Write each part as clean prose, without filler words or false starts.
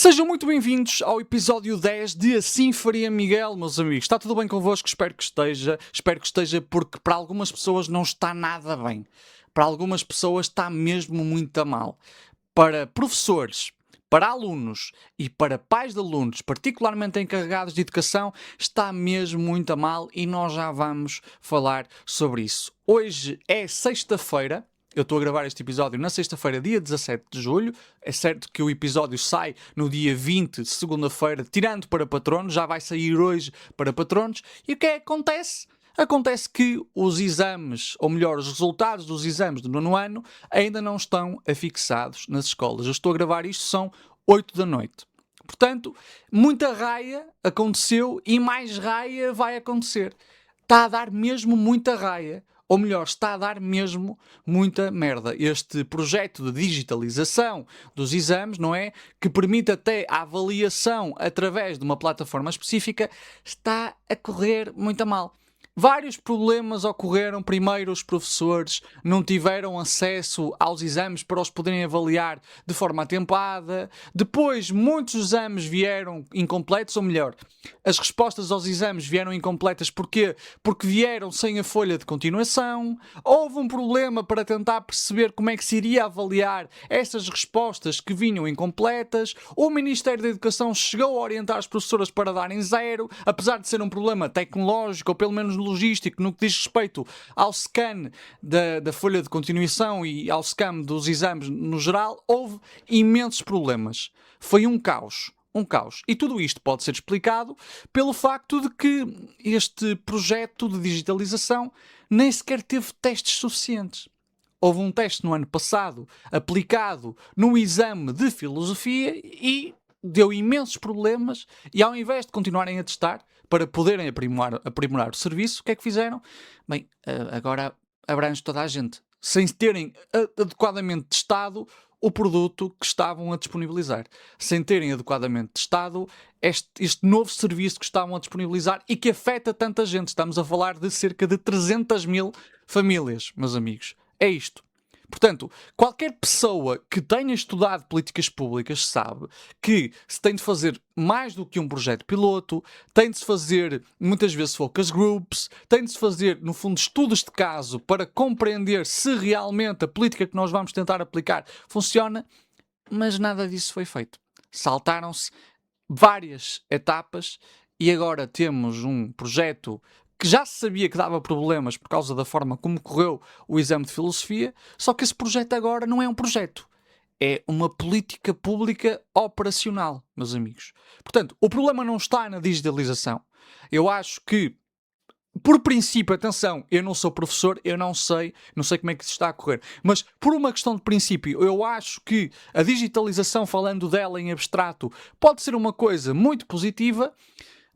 Sejam muito bem-vindos ao episódio 10 de Assim Faria Miguel, meus amigos. Está tudo bem convosco? Espero que esteja porque para algumas pessoas não está nada bem. Para algumas pessoas está mesmo muito a mal. Para professores, para alunos e para pais de alunos, particularmente encarregados de educação, está mesmo muito a mal e nós já vamos falar sobre isso. Hoje é sexta-feira. Eu estou a gravar este episódio na sexta-feira, dia 17 de julho. É certo que o episódio sai no dia 20 de segunda-feira, tirando para patronos. Já vai sair hoje para patronos. E o que é que acontece? Acontece que os exames, ou melhor, os resultados dos exames do nono ano ainda não estão afixados nas escolas. Eu estou a gravar isto, são 8 da noite. Portanto, muita raia aconteceu e mais raia vai acontecer. Está a dar mesmo muita raia. Ou melhor, está a dar mesmo muita merda. Este projeto de digitalização dos exames, não é? Que permite até a avaliação através de uma plataforma específica, está a correr muito a mal. Vários problemas ocorreram. Primeiro, os professores não tiveram acesso aos exames para os poderem avaliar de forma atempada. Depois, muitos exames vieram incompletos, ou melhor, as respostas aos exames vieram incompletas. Porquê? Porque vieram sem a folha de continuação. Houve um problema para tentar perceber como é que se iria avaliar essas respostas que vinham incompletas. O Ministério da Educação chegou a orientar as professoras para darem zero, apesar de ser um problema tecnológico, ou pelo menos logístico, no que diz respeito ao scan da folha de continuação e ao scan dos exames no geral. Houve imensos problemas. Foi um caos. Um caos. E tudo isto pode ser explicado pelo facto de que este projeto de digitalização nem sequer teve testes suficientes. Houve um teste no ano passado aplicado no exame de filosofia e deu imensos problemas, e ao invés de continuarem a testar para poderem aprimorar o serviço, o que é que fizeram? Bem, agora abrange toda a gente, sem terem adequadamente testado o produto que estavam a disponibilizar, sem terem adequadamente testado este novo serviço que estavam a disponibilizar e que afeta tanta gente. Estamos a falar de cerca de 300 mil famílias, meus amigos. É isto. Portanto, qualquer pessoa que tenha estudado políticas públicas sabe que se tem de fazer mais do que um projeto piloto, tem de se fazer muitas vezes focus groups, tem de se fazer, no fundo, estudos de caso para compreender se realmente a política que nós vamos tentar aplicar funciona, mas nada disso foi feito. Saltaram-se várias etapas e agora temos um projeto que já se sabia que dava problemas por causa da forma como correu o exame de filosofia, só que esse projeto agora não é um projeto. É uma política pública operacional, meus amigos. Portanto, o problema não está na digitalização. Eu acho que, por princípio, atenção, eu não sou professor, eu não sei como é que isso está a correr, mas por uma questão de princípio, eu acho que a digitalização, falando dela em abstrato, pode ser uma coisa muito positiva,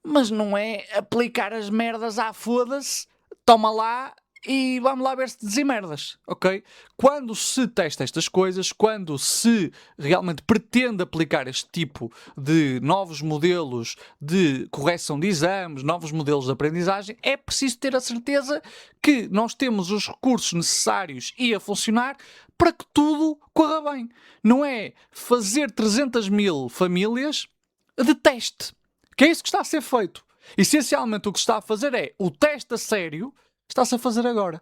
mas não é aplicar as merdas à foda-se, toma lá e vamos lá ver se desemerdas, ok? Quando se testa estas coisas, quando se realmente pretende aplicar este tipo de novos modelos de correção de exames, novos modelos de aprendizagem, é preciso ter a certeza que nós temos os recursos necessários e a funcionar para que tudo corra bem. Não é fazer 300 mil famílias de teste. Que é isso que está a ser feito. Essencialmente o que se está a fazer é o teste a sério, está-se a fazer agora.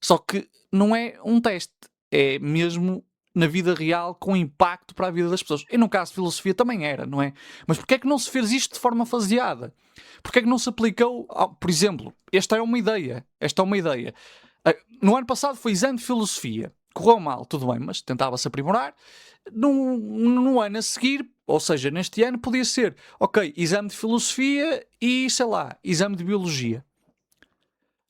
Só que não é um teste, é mesmo na vida real com impacto para a vida das pessoas. E no caso de filosofia também era, não é? Mas porquê é que não se fez isto de forma faseada? Porquê é que não se aplicou, por exemplo, esta é uma ideia. No ano passado foi exame de filosofia. Correu mal, tudo bem, mas tentava-se aprimorar. No ano a seguir, ou seja, neste ano, podia ser, ok, exame de filosofia e, sei lá, exame de biologia.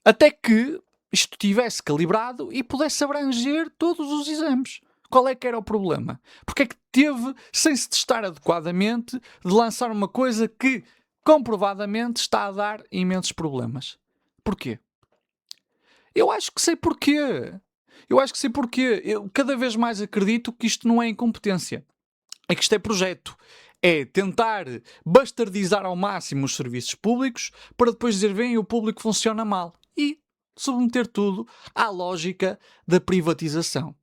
Até que isto tivesse calibrado e pudesse abranger todos os exames. Qual é que era o problema? Porque é que teve, sem se testar adequadamente, de lançar uma coisa que comprovadamente está a dar imensos problemas? Porquê? Eu acho que sei porquê. Eu cada vez mais acredito que isto não é incompetência. É que isto é projeto. É tentar bastardizar ao máximo os serviços públicos para depois dizer, bem, o público funciona mal. E submeter tudo à lógica da privatização.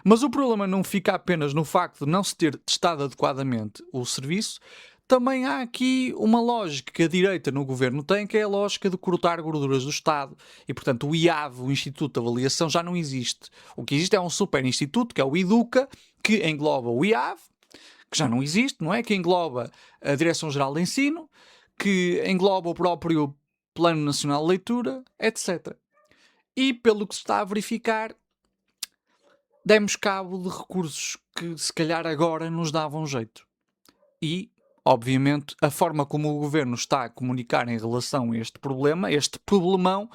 Mas o problema não fica apenas no facto de não se ter testado adequadamente o serviço. Também há aqui uma lógica que a direita no governo tem, que é a lógica de cortar gorduras do Estado. E, portanto, o IAV, o Instituto de Avaliação, já não existe. O que existe é um super instituto, que é o IDUCA, que engloba o IAV, que já não existe, não é? Que engloba a Direção-Geral de Ensino, que engloba o próprio Plano Nacional de Leitura, etc. E, pelo que se está a verificar, demos cabo de recursos que, se calhar, agora nos davam jeito. E, obviamente, a forma como o governo está a comunicar em relação a este problema, este problemão,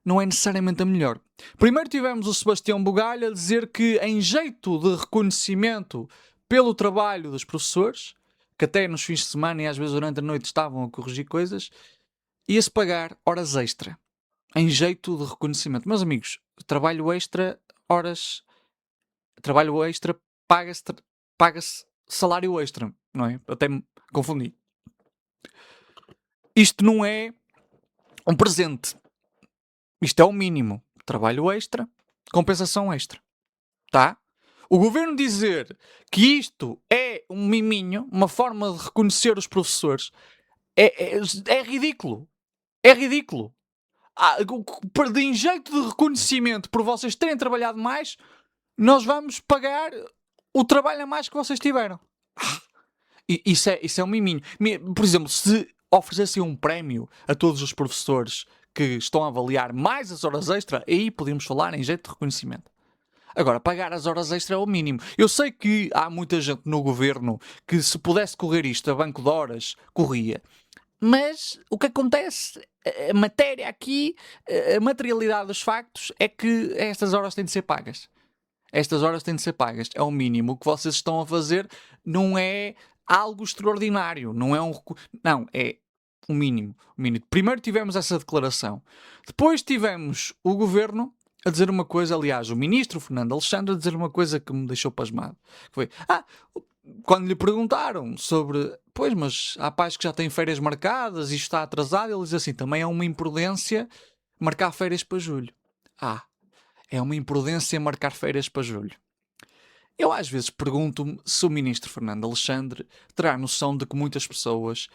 não é necessariamente a melhor. Primeiro tivemos o Sebastião Bugalho a dizer que, em jeito de reconhecimento pelo trabalho dos professores, que até nos fins de semana e às vezes durante a noite estavam a corrigir coisas, ia-se pagar horas extra. Em jeito de reconhecimento. Meus amigos, trabalho extra, horas... Trabalho extra, paga-se salário extra, não é? Até me confundi. Isto não é um presente. Isto é o mínimo. Trabalho extra, compensação extra. Tá? O governo dizer que isto é um miminho, uma forma de reconhecer os professores, é ridículo. É ridículo. Em jeito de reconhecimento por vocês terem trabalhado mais, nós vamos pagar o trabalho a mais que vocês tiveram. Isso é um miminho. Por exemplo, se oferecessem um prémio a todos os professores que estão a avaliar mais as horas extra, aí podíamos falar em jeito de reconhecimento. Agora, pagar as horas extra é o mínimo. Eu sei que há muita gente no governo que, se pudesse correr isto a banco de horas, corria. Mas o que acontece, a matéria aqui, a materialidade dos factos, é que estas horas têm de ser pagas. Estas horas têm de ser pagas. É o mínimo. O que vocês estão a fazer não é algo extraordinário. Não é Não, é o mínimo. Primeiro tivemos essa declaração. Depois tivemos o governo a dizer uma coisa, aliás, o ministro Fernando Alexandre a dizer uma coisa que me deixou pasmado. Foi, quando lhe perguntaram sobre, pois, mas há pais que já têm férias marcadas e está atrasado, ele diz assim, também é uma imprudência marcar férias para julho. É uma imprudência marcar férias para julho. Eu às vezes pergunto-me se o ministro Fernando Alexandre terá noção de que muitas pessoas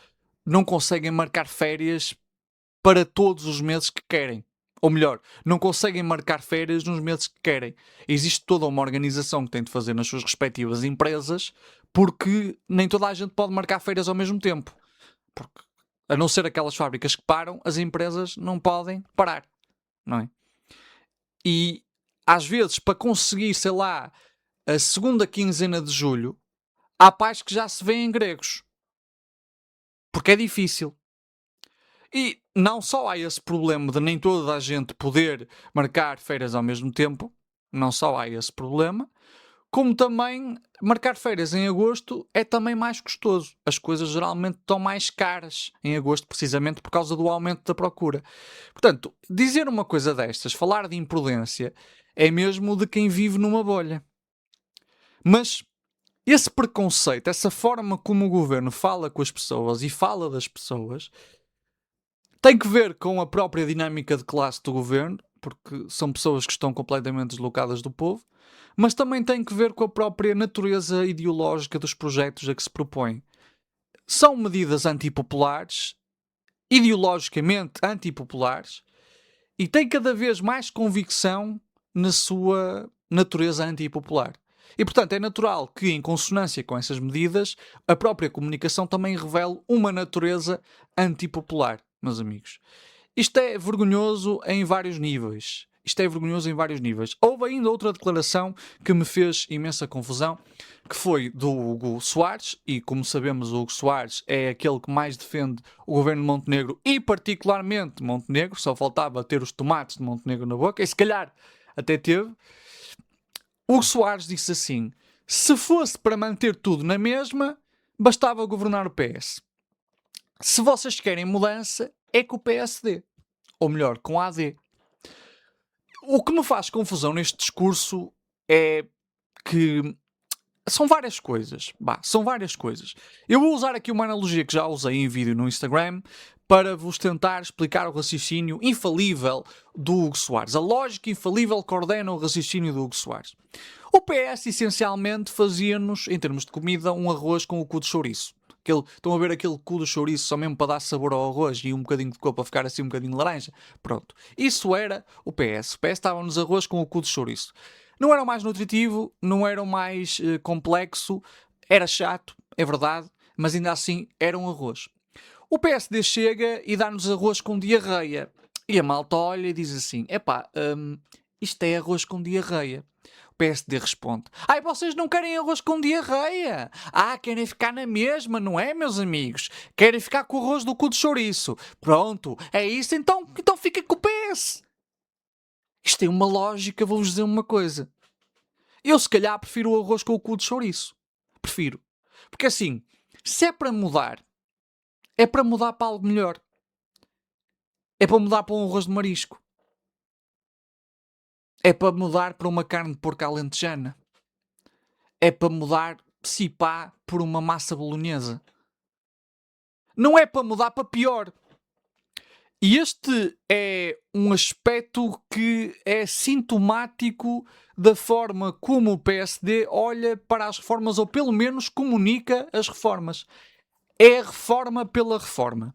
não conseguem marcar férias para todos os meses que querem. Ou melhor, não conseguem marcar férias nos meses que querem. Existe toda uma organização que tem de fazer nas suas respectivas empresas, porque nem toda a gente pode marcar férias ao mesmo tempo. Porque, a não ser aquelas fábricas que param, as empresas não podem parar. Não é? E, às vezes, para conseguir, sei lá, a segunda quinzena de julho, há pais que já se veem gregos. Porque é difícil. E não só há esse problema de nem toda a gente poder marcar férias ao mesmo tempo, não só há esse problema, como também marcar férias em agosto é também mais custoso. As coisas geralmente estão mais caras em agosto, precisamente por causa do aumento da procura. Portanto, dizer uma coisa destas, falar de imprudência, é mesmo de quem vive numa bolha. Mas esse preconceito, essa forma como o governo fala com as pessoas e fala das pessoas, tem que ver com a própria dinâmica de classe do governo, porque são pessoas que estão completamente deslocadas do povo, mas também tem que ver com a própria natureza ideológica dos projetos a que se propõem. São medidas antipopulares, ideologicamente antipopulares, e têm cada vez mais convicção na sua natureza antipopular. E, portanto, é natural que, em consonância com essas medidas, a própria comunicação também revele uma natureza antipopular, meus amigos. Isto é vergonhoso em vários níveis. Houve ainda outra declaração que me fez imensa confusão, que foi do Hugo Soares, e como sabemos, o Hugo Soares é aquele que mais defende o governo de Montenegro, e particularmente Montenegro, só faltava ter os tomates de Montenegro na boca, e se calhar até teve. Hugo Soares disse assim: se fosse para manter tudo na mesma, bastava governar o PS. Se vocês querem mudança, é com o PSD. Ou melhor, com a AD. O que me faz confusão neste discurso é que São várias coisas. São várias coisas. Eu vou usar aqui uma analogia que já usei em vídeo no Instagram para vos tentar explicar o raciocínio infalível do Hugo Soares. A lógica infalível que ordena o raciocínio do Hugo Soares. O PS essencialmente fazia-nos, em termos de comida, um arroz com o cu de chouriço. Estão a ver aquele cu de chouriço só mesmo para dar sabor ao arroz e um bocadinho de cor para ficar assim um bocadinho laranja? Pronto. Isso era o PS. O PS estava-nos arroz com o cu de chouriço. Não era o mais nutritivo, não era o mais complexo, era chato, é verdade, mas ainda assim era um arroz. O PSD chega e dá-nos arroz com diarreia. E a malta olha e diz assim, isto é arroz com diarreia. O PSD responde, vocês não querem arroz com diarreia? Querem ficar na mesma, não é, meus amigos? Querem ficar com o arroz do cu de chouriço. Pronto, é isso, então fica com o PS. Isto tem uma lógica, vou-vos dizer uma coisa. Eu, se calhar, prefiro o arroz com o cu de chouriço. Prefiro. Porque assim, se é para mudar, é para mudar para algo melhor. É para mudar para um arroz de marisco. É para mudar para uma carne de porco alentejana. É para mudar, se pá, por uma massa bolonhesa. Não é para mudar para pior. E este é um aspecto que é sintomático da forma como o PSD olha para as reformas, ou pelo menos comunica as reformas. É a reforma pela reforma.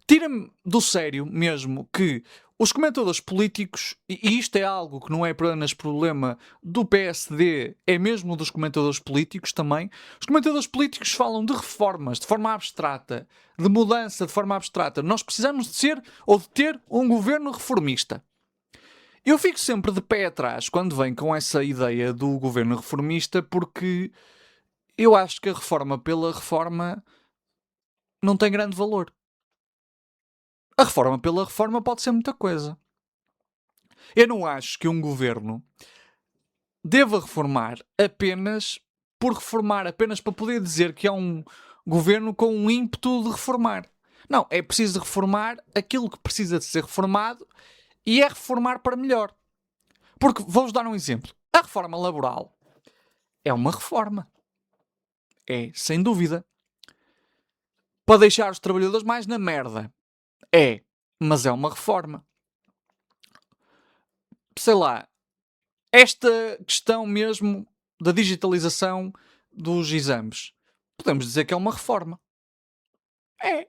Tira-me do sério mesmo que os comentadores políticos, e isto é algo que não é apenas problema do PSD, é mesmo dos comentadores políticos também, os comentadores políticos falam de reformas de forma abstrata, de mudança de forma abstrata. Nós precisamos de ser ou de ter um governo reformista. Eu fico sempre de pé atrás quando vem com essa ideia do governo reformista, porque eu acho que a reforma pela reforma não tem grande valor. A reforma pela reforma pode ser muita coisa. Eu não acho que um governo deva reformar apenas por reformar, apenas para poder dizer que é um governo com um ímpeto de reformar. Não, é preciso reformar aquilo que precisa de ser reformado e é reformar para melhor. Porque, vou-vos dar um exemplo. A reforma laboral é uma reforma. É, sem dúvida. Para deixar os trabalhadores mais na merda. É, mas é uma reforma. Sei lá, esta questão mesmo da digitalização dos exames, podemos dizer que é uma reforma. É.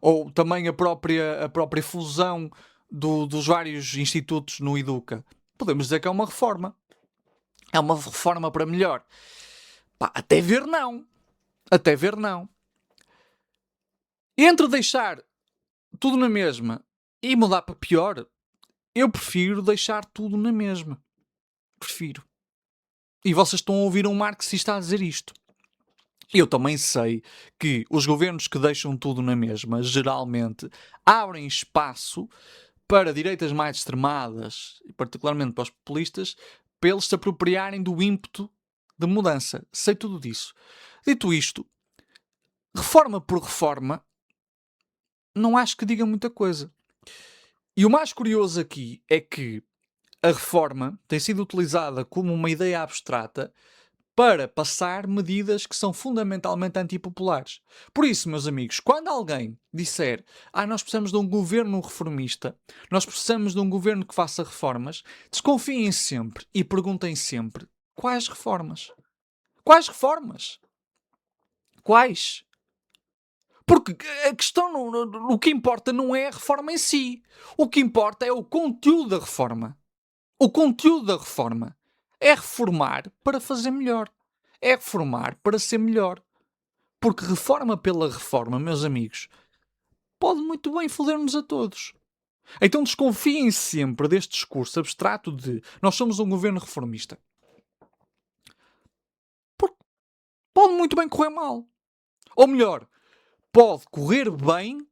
Ou também a própria fusão dos vários institutos no Educa. Podemos dizer que é uma reforma. É uma reforma para melhor. Até ver não. Até ver não. Entre deixar tudo na mesma e mudar para pior, eu prefiro deixar tudo na mesma. Prefiro. E vocês estão a ouvir um marxista a dizer isto. Eu também sei que os governos que deixam tudo na mesma, geralmente, abrem espaço para direitas mais extremadas, e particularmente para os populistas, para eles se apropriarem do ímpeto de mudança. Sei tudo disso. Dito isto, reforma por reforma, não acho que diga muita coisa. E o mais curioso aqui é que a reforma tem sido utilizada como uma ideia abstrata para passar medidas que são fundamentalmente antipopulares. Por isso, meus amigos, quando alguém disser nós precisamos de um governo reformista, nós precisamos de um governo que faça reformas, desconfiem sempre e perguntem sempre quais reformas? Quais reformas? Quais? Porque a questão, o que importa não é a reforma em si. O que importa é o conteúdo da reforma. O conteúdo da reforma é reformar para fazer melhor. É reformar para ser melhor. Porque reforma pela reforma, meus amigos, pode muito bem foder-nos a todos. Então desconfiem sempre deste discurso abstrato de nós somos um governo reformista. Porque pode muito bem correr mal. Ou melhor, pode correr bem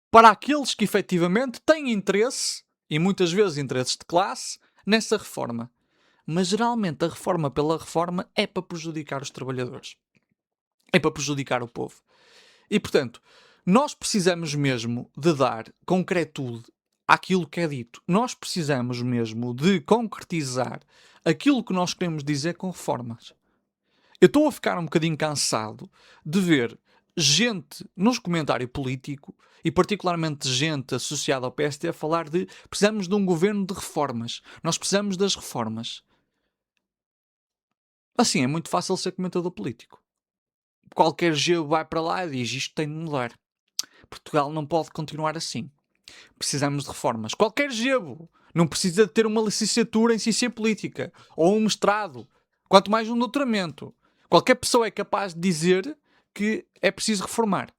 para aqueles que efetivamente têm interesse, e muitas vezes interesses de classe, nessa reforma. Mas geralmente a reforma pela reforma é para prejudicar os trabalhadores. É para prejudicar o povo. E portanto, nós precisamos mesmo de dar concretude àquilo que é dito. Nós precisamos mesmo de concretizar aquilo que nós queremos dizer com reformas. Eu estou a ficar um bocadinho cansado de ver gente nos comentários político e particularmente gente associada ao PSD a falar de precisamos de um governo de reformas. Nós precisamos das reformas. Assim, é muito fácil ser comentador político. Qualquer geo vai para lá e diz isto tem de mudar. Portugal não pode continuar assim. Precisamos de reformas. Qualquer gebo não precisa de ter uma licenciatura em ciência política ou um mestrado, quanto mais um doutoramento. Qualquer pessoa é capaz de dizer que é preciso reformar.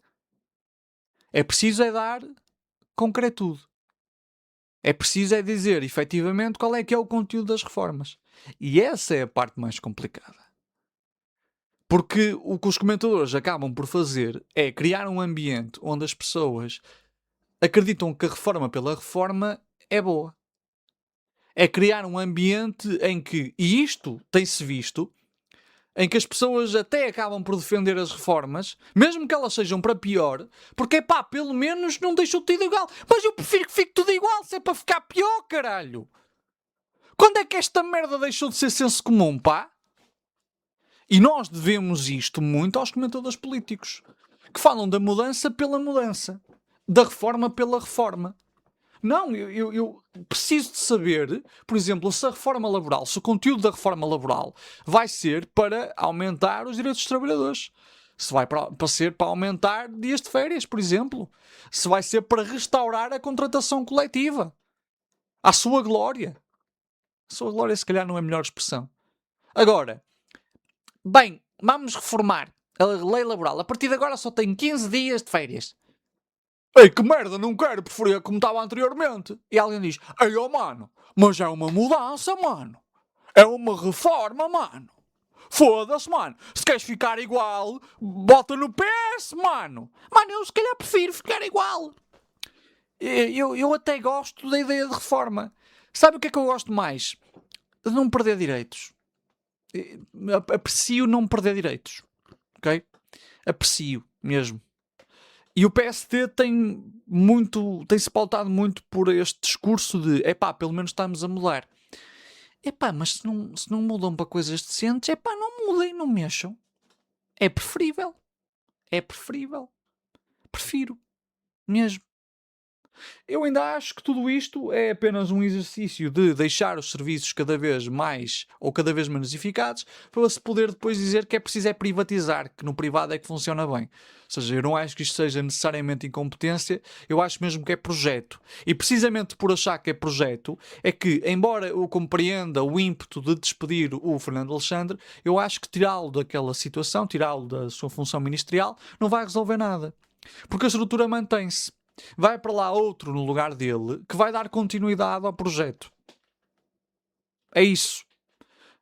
É preciso é dar concretude. É preciso é dizer, efetivamente, qual é que é o conteúdo das reformas. E essa é a parte mais complicada. Porque o que os comentadores acabam por fazer é criar um ambiente onde as pessoas acreditam que a reforma pela reforma é boa. É criar um ambiente em que, e isto tem-se visto, em que as pessoas até acabam por defender as reformas, mesmo que elas sejam para pior, porque pá, pelo menos não deixou tudo igual. Mas eu prefiro que fique tudo igual, se é para ficar pior, caralho. Quando é que esta merda deixou de ser senso comum, pá? E nós devemos isto muito aos comentadores políticos, que falam da mudança pela mudança, da reforma pela reforma. Não, eu preciso de saber, por exemplo, se a reforma laboral, se o conteúdo da reforma laboral vai ser para aumentar os direitos dos trabalhadores. Se vai para ser para aumentar dias de férias, por exemplo. Se vai ser para restaurar a contratação coletiva. À sua glória. A sua glória, se calhar, não é a melhor expressão. Agora, bem, vamos reformar a lei laboral. A partir de agora só tem 15 dias de férias. Ei, que merda, não quero, preferia como estava anteriormente. E alguém diz, ei, oh mano, mas é uma mudança, mano. É uma reforma, mano. Foda-se, mano. Se queres ficar igual, bota no PS, mano. Mano, eu se calhar prefiro ficar igual. Eu até gosto da ideia de reforma. Sabe o que é que eu gosto mais? De não perder direitos. Aprecio não perder direitos. Ok? Aprecio mesmo. E o PSD tem-se pautado muito por este discurso de pelo menos estamos a mudar. Mas se não mudam para coisas decentes, não mudem, não mexam. É preferível. É preferível. Prefiro. Mesmo. Eu ainda acho que tudo isto é apenas um exercício de deixar os serviços cada vez mais ou cada vez menos eficazes para se poder depois dizer que é preciso privatizar, que no privado é que funciona bem. Ou seja, eu não acho que isto seja necessariamente incompetência, eu acho mesmo que é projeto. E precisamente por achar que é projeto, é que, embora eu compreenda o ímpeto de despedir o Fernando Alexandre, eu acho que tirá-lo daquela situação, tirá-lo da sua função ministerial, não vai resolver nada. Porque a estrutura mantém-se. Vai para lá outro no lugar dele que vai dar continuidade ao projeto. É isso.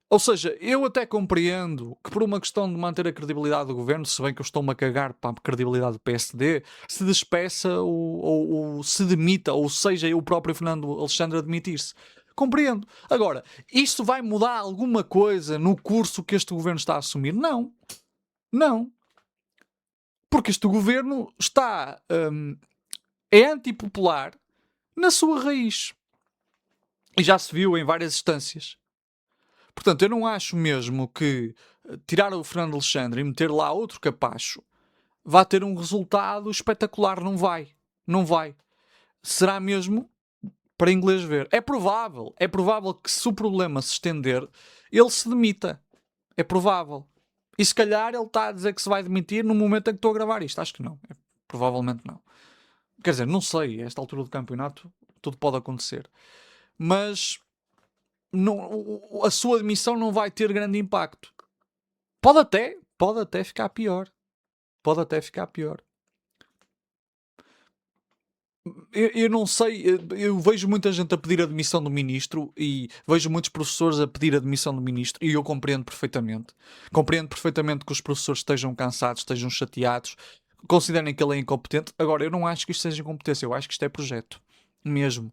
Ou seja, eu até compreendo que por uma questão de manter a credibilidade do governo, se bem que eu estou-me a cagar para a credibilidade do PSD, se despeça ou se demita, ou seja, o próprio Fernando Alexandre a demitir-se. Compreendo. Agora, isto vai mudar alguma coisa no curso que este governo está a assumir? Não. Não. Porque este governo é antipopular na sua raiz. E já se viu em várias instâncias. Portanto, eu não acho mesmo que tirar o Fernando Alexandre e meter lá outro capacho vá ter um resultado espetacular. Não vai. Não vai. Será mesmo para inglês ver. É provável que se o problema se estender, ele se demita. É provável. E se calhar ele está a dizer que se vai demitir no momento em que estou a gravar isto. Acho que não. Provavelmente não. Quer dizer, não sei. A esta altura do campeonato tudo pode acontecer. Mas a sua demissão não vai ter grande impacto. Pode até ficar pior. Pode até ficar pior. Eu não sei, eu vejo muita gente a pedir a demissão do ministro e vejo muitos professores a pedir a demissão do ministro e eu compreendo perfeitamente. Compreendo perfeitamente que os professores estejam cansados, estejam chateados, considerem que ele é incompetente. Agora, eu não acho que isto seja incompetência, eu acho que isto é projeto. Mesmo.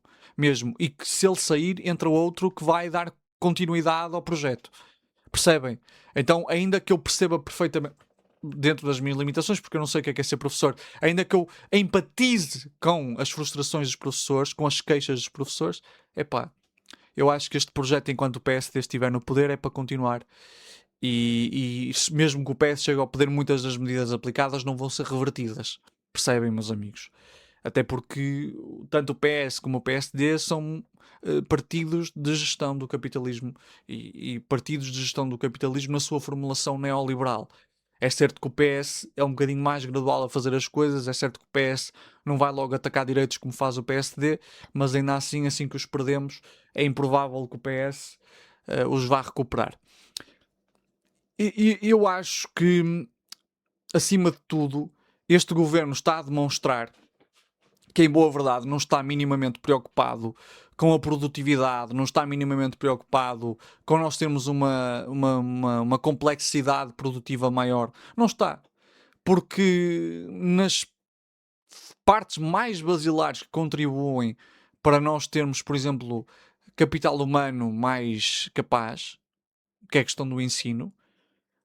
E que se ele sair, entra outro que vai dar continuidade ao projeto. Percebem? Então, ainda que eu perceba perfeitamente... dentro das minhas limitações, porque eu não sei o que é ser professor, ainda que eu empatize com as frustrações dos professores, com as queixas dos professores, epá, eu acho que este projeto, enquanto o PSD estiver no poder, é para continuar. E mesmo que o PS chegue ao poder, muitas das medidas aplicadas não vão ser revertidas. Percebem, meus amigos? Até porque tanto o PS como o PSD são partidos de gestão do capitalismo e partidos de gestão do capitalismo na sua formulação neoliberal. É certo que o PS é um bocadinho mais gradual a fazer as coisas, é certo que o PS não vai logo atacar direitos como faz o PSD, mas ainda assim que os perdemos, é improvável que o PS os vá recuperar. E eu acho que, acima de tudo, este governo está a demonstrar que, em boa verdade, não está minimamente preocupado com a produtividade, não está minimamente preocupado com nós termos uma complexidade produtiva maior. Não está. Porque nas partes mais basilares que contribuem para nós termos, por exemplo, capital humano mais capaz, que é a questão do ensino,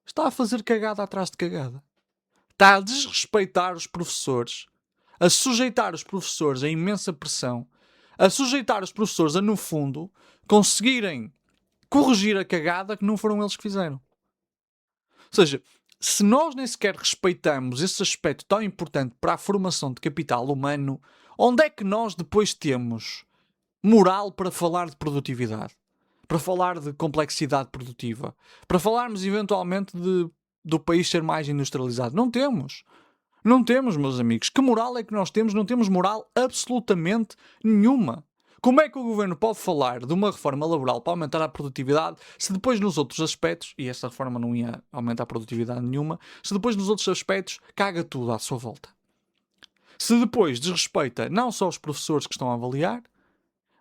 está a fazer cagada atrás de cagada. Está a desrespeitar os professores, a sujeitar os professores a imensa pressão, a sujeitar os professores a, no fundo, conseguirem corrigir a cagada que não foram eles que fizeram. Ou seja, se nós nem sequer respeitamos esse aspecto tão importante para a formação de capital humano, onde é que nós depois temos moral para falar de produtividade? Para falar de complexidade produtiva? Para falarmos eventualmente do país ser mais industrializado? Não temos. Não temos, meus amigos. Que moral é que nós temos? Não temos moral absolutamente nenhuma. Como é que o governo pode falar de uma reforma laboral para aumentar a produtividade se depois nos outros aspectos, e essa reforma não ia aumentar a produtividade nenhuma, se depois nos outros aspectos caga tudo à sua volta? Se depois desrespeita não só os professores que estão a avaliar,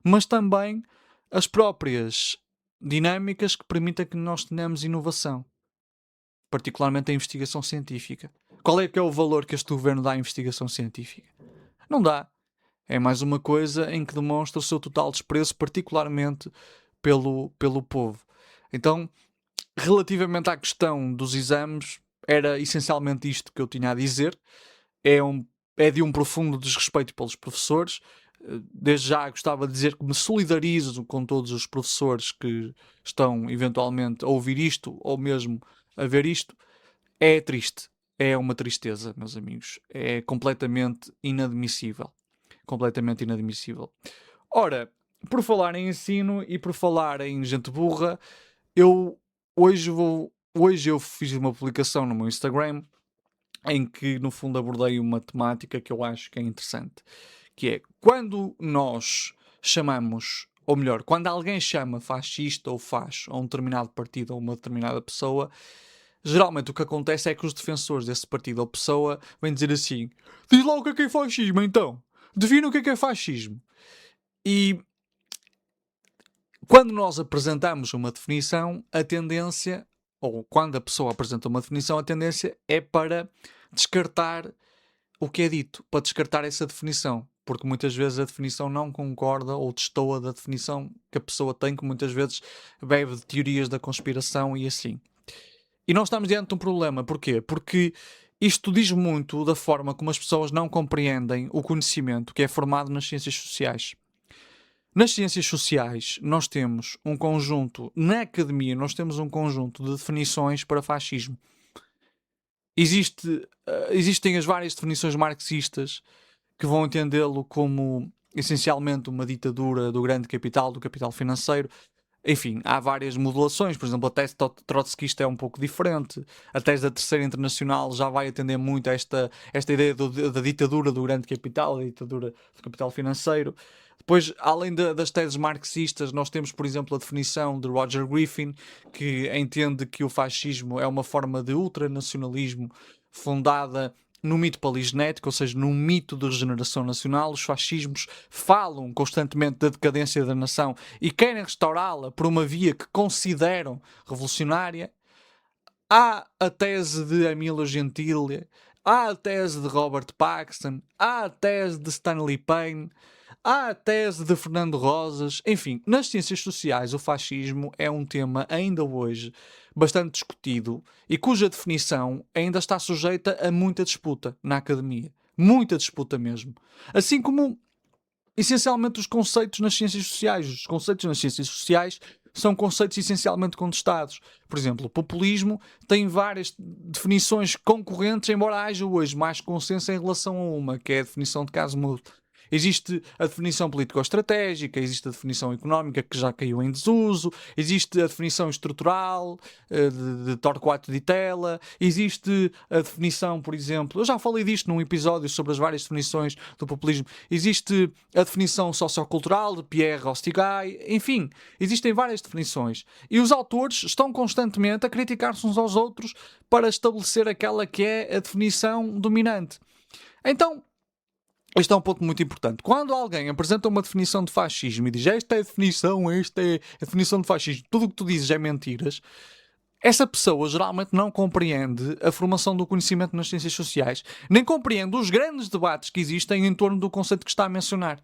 mas também as próprias dinâmicas que permitem que nós tenhamos inovação, particularmente a investigação científica. Qual é que é o valor que este governo dá à investigação científica? Não dá. É mais uma coisa em que demonstra o seu total desprezo, particularmente pelo povo. Então, relativamente à questão dos exames, era essencialmente isto que eu tinha a dizer. É de um profundo desrespeito pelos professores. Desde já gostava de dizer que me solidarizo com todos os professores que estão eventualmente a ouvir isto ou mesmo a ver isto. É triste. É uma tristeza, meus amigos. É completamente inadmissível. Completamente inadmissível. Ora, por falar em ensino e por falar em gente burra, eu hoje eu fiz uma publicação no meu Instagram em que no fundo abordei uma temática que eu acho que é interessante, que é quando nós chamamos, ou melhor, quando alguém chama fascista ou faz a um determinado partido ou uma determinada pessoa, geralmente o que acontece é que os defensores desse partido ou pessoa vêm dizer assim: diz lá o que é fascismo então, define o que é fascismo. E quando nós apresentamos uma definição, a tendência, ou quando a pessoa apresenta uma definição, a tendência é para descartar o que é dito, para descartar essa definição. Porque muitas vezes a definição não concorda ou destoa da definição que a pessoa tem, que muitas vezes bebe de teorias da conspiração e assim. E nós estamos diante de um problema. Porquê? Porque isto diz muito da forma como as pessoas não compreendem o conhecimento que é formado nas ciências sociais. Nas ciências sociais, nós temos um conjunto, na academia, nós temos um conjunto de definições para fascismo. Existem as várias definições marxistas que vão entendê-lo como essencialmente uma ditadura do grande capital, do capital financeiro. Enfim, há várias modulações. Por exemplo, a tese trotskista é um pouco diferente. A tese da Terceira Internacional já vai atender muito a esta ideia da ditadura do grande capital, da ditadura do capital financeiro. Depois, além das teses marxistas, nós temos, por exemplo, a definição de Roger Griffin, que entende que o fascismo é uma forma de ultranacionalismo fundada no mito paligenético, ou seja, num mito de regeneração nacional. Os fascismos falam constantemente da decadência da nação e querem restaurá-la por uma via que consideram revolucionária. Há a tese de Emilio Gentili, há a tese de Robert Paxton, há a tese de Stanley Payne, Há a tese de Fernando Rosas. Enfim, nas ciências sociais o fascismo é um tema ainda hoje bastante discutido e cuja definição ainda está sujeita a muita disputa na academia. Muita disputa mesmo. Assim como, essencialmente, os conceitos nas ciências sociais. Os conceitos nas ciências sociais são conceitos essencialmente contestados. Por exemplo, o populismo tem várias definições concorrentes, embora haja hoje mais consenso em relação a uma, que é a definição de caso mudo. Existe a definição político-estratégica, existe a definição económica, que já caiu em desuso, existe a definição estrutural, de Torquato Di Tella, existe a definição, por exemplo, eu já falei disto num episódio sobre as várias definições do populismo, existe a definição sociocultural de Pierre Rostigai, enfim, existem várias definições. E os autores estão constantemente a criticar-se uns aos outros para estabelecer aquela que é a definição dominante. Então, este é um ponto muito importante. Quando alguém apresenta uma definição de fascismo e diz esta é a definição, esta é a definição de fascismo, tudo o que tu dizes é mentiras, essa pessoa geralmente não compreende a formação do conhecimento nas ciências sociais, nem compreende os grandes debates que existem em torno do conceito que está a mencionar.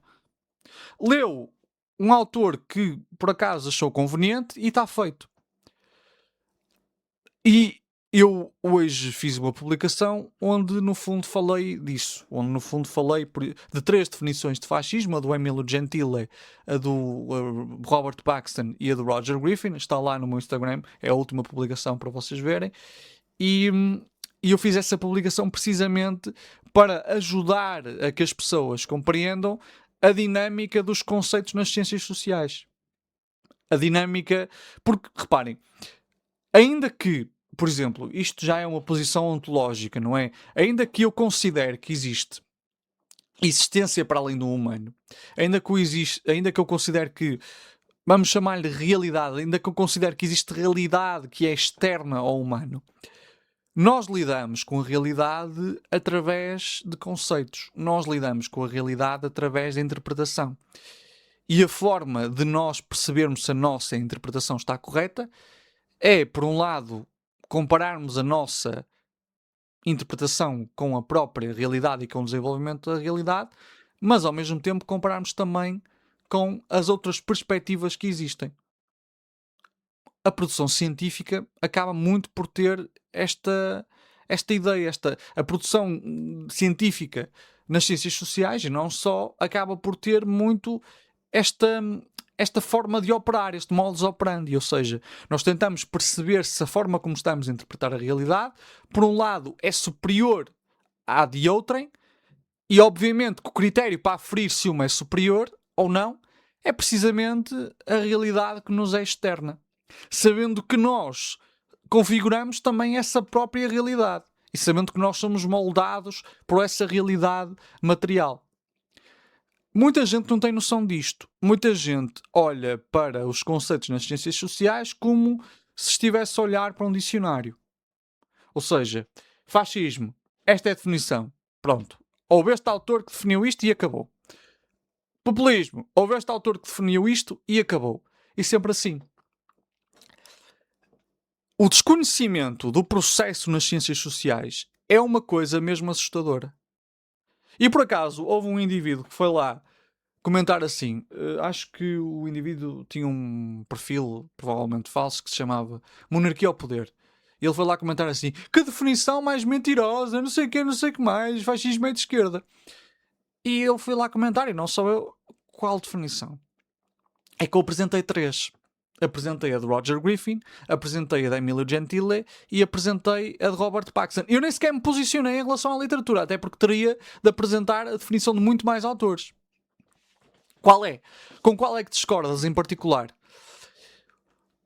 Leu um autor que por acaso achou conveniente e está feito. E eu hoje fiz uma publicação onde no fundo falei disso, onde no fundo falei de 3 definições de fascismo, a do Emilio Gentile, a do Robert Paxton e a do Roger Griffin. Está lá no meu Instagram, é a última publicação para vocês verem. E eu fiz essa publicação precisamente para ajudar a que as pessoas compreendam a dinâmica dos conceitos nas ciências sociais. A dinâmica, porque reparem, ainda que, por exemplo, isto já é uma posição ontológica, não é? Ainda que eu considere que existe existência para além do humano, ainda que eu considere que, vamos chamar-lhe realidade, ainda que eu considere que existe realidade que é externa ao humano, nós lidamos com a realidade através de conceitos. Nós lidamos com a realidade através da interpretação. E a forma de nós percebermos se a nossa interpretação está correta é, por um lado, compararmos a nossa interpretação com a própria realidade e com o desenvolvimento da realidade, mas ao mesmo tempo compararmos também com as outras perspectivas que existem. A produção científica acaba muito por ter esta ideia, a produção científica nas ciências sociais, e não só, acaba por ter muito esta forma de operar, este modus operandi, ou seja, nós tentamos perceber se a forma como estamos a interpretar a realidade, por um lado, é superior à de outrem, e obviamente que o critério para aferir se uma é superior ou não é precisamente a realidade que nos é externa, sabendo que nós configuramos também essa própria realidade e sabendo que nós somos moldados por essa realidade material. Muita gente não tem noção disto. Muita gente olha para os conceitos nas ciências sociais como se estivesse a olhar para um dicionário. Ou seja, fascismo, esta é a definição. Pronto. Houve este autor que definiu isto e acabou. Populismo, houve este autor que definiu isto e acabou. E sempre assim. O desconhecimento do processo nas ciências sociais é uma coisa mesmo assustadora. E por acaso, houve um indivíduo que foi lá comentar assim, acho que o indivíduo tinha um perfil provavelmente falso que se chamava Monarquia ao Poder. E ele foi lá comentar assim, que definição mais mentirosa, não sei o que, não sei o que mais, fascismo é de esquerda. E ele foi lá comentar, e não só eu, qual definição? É que eu apresentei 3. Apresentei a de Roger Griffin, apresentei a de Emilio Gentile e apresentei a de Robert Paxton. Eu nem sequer me posicionei em relação à literatura, até porque teria de apresentar a definição de muito mais autores. Qual é? Com qual é que discordas em particular?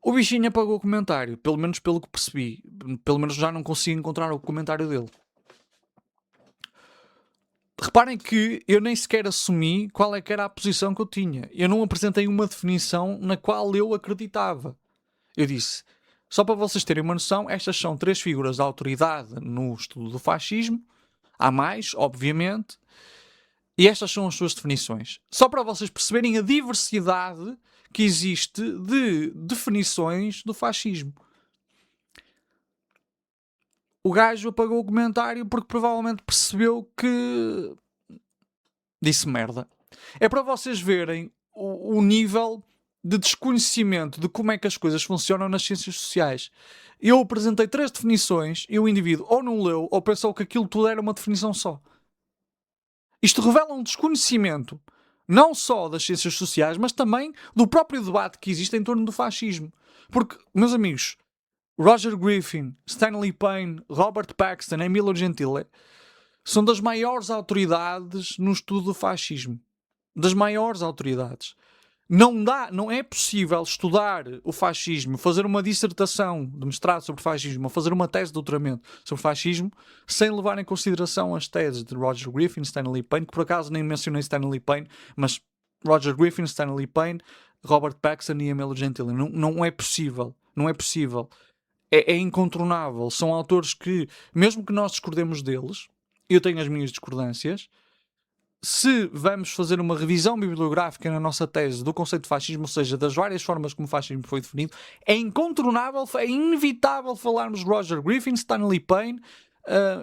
O bichinho apagou o comentário, pelo menos pelo que percebi. Pelo menos já não consigo encontrar o comentário dele. Reparem que eu nem sequer assumi qual é que era a posição que eu tinha. Eu não apresentei uma definição na qual eu acreditava. Eu disse, só para vocês terem uma noção, estas são 3 figuras de autoridade no estudo do fascismo. Há mais, obviamente. E estas são as suas definições. Só para vocês perceberem a diversidade que existe de definições do fascismo. O gajo apagou o comentário porque provavelmente percebeu que disse merda. É para vocês verem o nível de desconhecimento de como é que as coisas funcionam nas ciências sociais. Eu apresentei 3 definições e o indivíduo ou não leu ou pensou que aquilo tudo era uma definição só. Isto revela um desconhecimento não só das ciências sociais, mas também do próprio debate que existe em torno do fascismo. Porque, meus amigos, Roger Griffin, Stanley Payne, Robert Paxton e Emilio Gentile são das maiores autoridades no estudo do fascismo. Das maiores autoridades. Não é possível estudar o fascismo, fazer uma dissertação de mestrado sobre fascismo, ou fazer uma tese de doutoramento sobre fascismo, sem levar em consideração as teses de Roger Griffin, Stanley Payne, que por acaso nem mencionei Stanley Payne, mas Roger Griffin, Stanley Payne, Robert Paxton e Emilio Gentile. Não é possível. Não é possível. É incontornável. São autores que, mesmo que nós discordemos deles, eu tenho as minhas discordâncias, se vamos fazer uma revisão bibliográfica na nossa tese do conceito de fascismo, ou seja, das várias formas como o fascismo foi definido, é incontornável, é inevitável falarmos de Roger Griffin, Stanley Payne,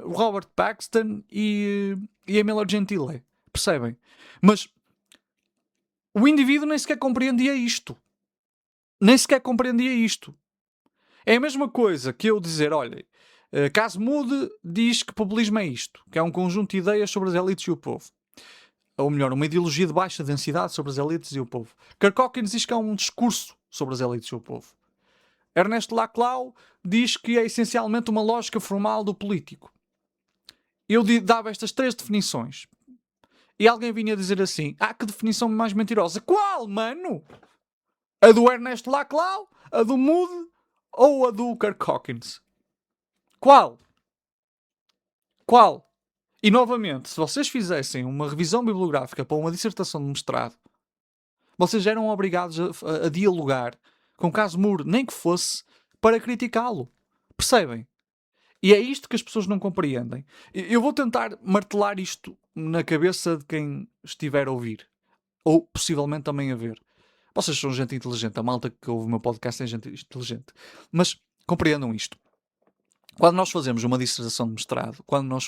Robert Paxton e Emilio Gentile. Percebem? Mas o indivíduo nem sequer compreendia isto. Nem sequer compreendia isto. É a mesma coisa que eu dizer, olha, Casmude diz que populismo é isto, que é um conjunto de ideias sobre as elites e o povo. Ou melhor, uma ideologia de baixa densidade sobre as elites e o povo. Kirk Hawkins diz que é um discurso sobre as elites e o povo. Ernesto Laclau diz que é essencialmente uma lógica formal do político. Eu dava estas 3 definições. E alguém vinha dizer assim, que definição mais mentirosa. Qual, mano? A do Ernesto Laclau? A do Moody? Ou a do Kirk Hawkins? Qual? Qual? E novamente, se vocês fizessem uma revisão bibliográfica para uma dissertação de mestrado, vocês eram obrigados a dialogar com Casmurro, nem que fosse para criticá-lo. Percebem? E é isto que as pessoas não compreendem. Eu vou tentar martelar isto na cabeça de quem estiver a ouvir. Ou possivelmente também a ver. Vocês são gente inteligente. A malta que ouve o meu podcast é gente inteligente. Mas compreendam isto. Quando nós fazemos uma dissertação de mestrado, quando nós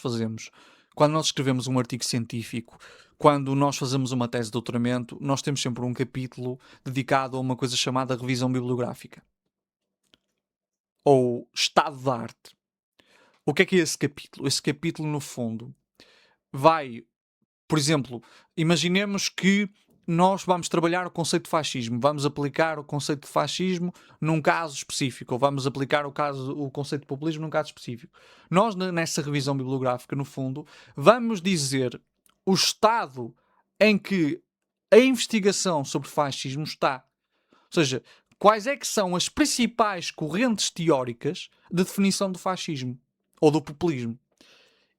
escrevemos um artigo científico, quando nós fazemos uma tese de doutoramento, nós temos sempre um capítulo dedicado a uma coisa chamada revisão bibliográfica. Ou estado da arte. O que é esse capítulo? Esse capítulo, no fundo, vai, por exemplo, imaginemos que nós vamos trabalhar o conceito de fascismo, vamos aplicar o conceito de fascismo num caso específico, ou vamos aplicar o conceito de populismo num caso específico. Nós, nessa revisão bibliográfica, no fundo, vamos dizer o estado em que a investigação sobre fascismo está. Ou seja, quais é que são as principais correntes teóricas de definição do fascismo ou do populismo.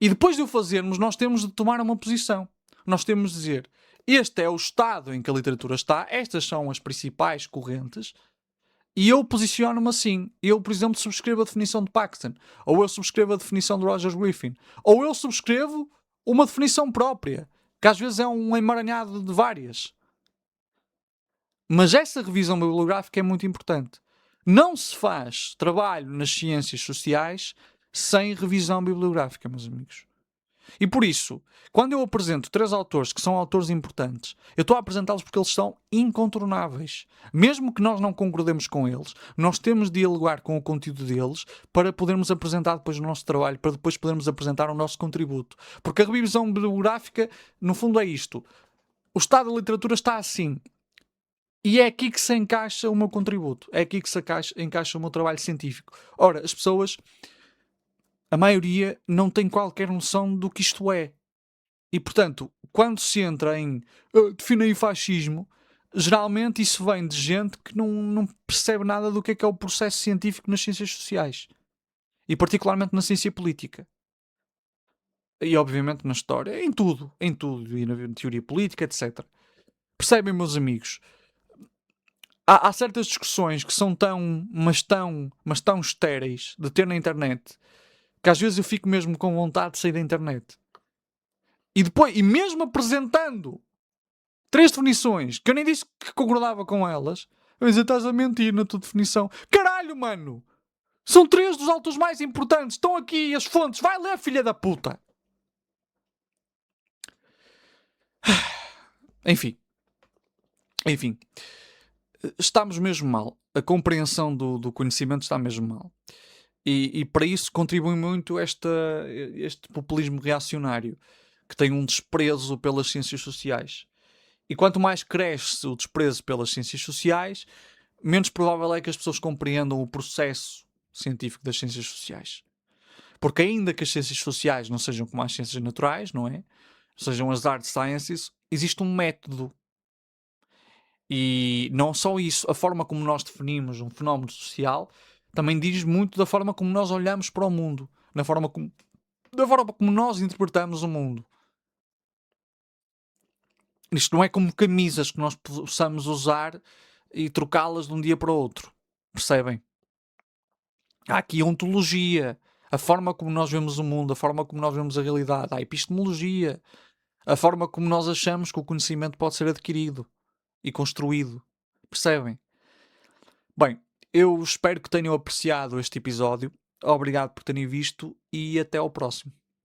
E depois de o fazermos, nós temos de tomar uma posição. Nós temos de dizer, este é o estado em que a literatura está, estas são as principais correntes, e eu posiciono-me assim. Eu, por exemplo, subscrevo a definição de Paxton, ou eu subscrevo a definição de Roger Griffin, ou eu subscrevo uma definição própria, que às vezes é um emaranhado de várias. Mas essa revisão bibliográfica é muito importante. Não se faz trabalho nas ciências sociais sem revisão bibliográfica, meus amigos. E por isso, quando eu apresento 3 autores que são autores importantes, eu estou a apresentá-los porque eles são incontornáveis. Mesmo que nós não concordemos com eles, nós temos de dialogar com o conteúdo deles para podermos apresentar depois o nosso trabalho, para depois podermos apresentar o nosso contributo. Porque a revisão bibliográfica, no fundo, é isto. O estado da literatura está assim. E é aqui que se encaixa o meu contributo. É aqui que se encaixa o meu trabalho científico. Ora, as pessoas, a maioria, não tem qualquer noção do que isto é. E, portanto, quando se entra em define aí fascismo, geralmente isso vem de gente que não percebe nada do que é o processo científico nas ciências sociais. E particularmente na ciência política. E, obviamente, na história. Em tudo. E na teoria política, etc. Percebem, meus amigos? Há certas discussões que são mas tão estéreis de ter na internet, que às vezes eu fico mesmo com vontade de sair da internet. E mesmo apresentando 3 definições, que eu nem disse que concordava com elas, eu dizia, estás a mentir na tua definição. Caralho, mano! São 3 dos autores mais importantes, estão aqui as fontes, vai ler, filha da puta! Enfim, enfim, estamos mesmo mal. A compreensão do conhecimento está mesmo mal. E para isso contribui muito este populismo reacionário, que tem um desprezo pelas ciências sociais. E quanto mais cresce o desprezo pelas ciências sociais, menos provável é que as pessoas compreendam o processo científico das ciências sociais. Porque ainda que as ciências sociais não sejam como as ciências naturais, não é? Sejam as hard sciences, existe um método. E não só isso, a forma como nós definimos um fenómeno social também diz muito da forma como nós olhamos para o mundo, da forma como nós interpretamos o mundo. Isto não é como camisas que nós possamos usar e trocá-las de um dia para o outro. Percebem? Há aqui a ontologia, a forma como nós vemos o mundo, a forma como nós vemos a realidade, há a epistemologia, a forma como nós achamos que o conhecimento pode ser adquirido e construído. Percebem? Bem, eu espero que tenham apreciado este episódio. Obrigado por terem visto e até ao próximo.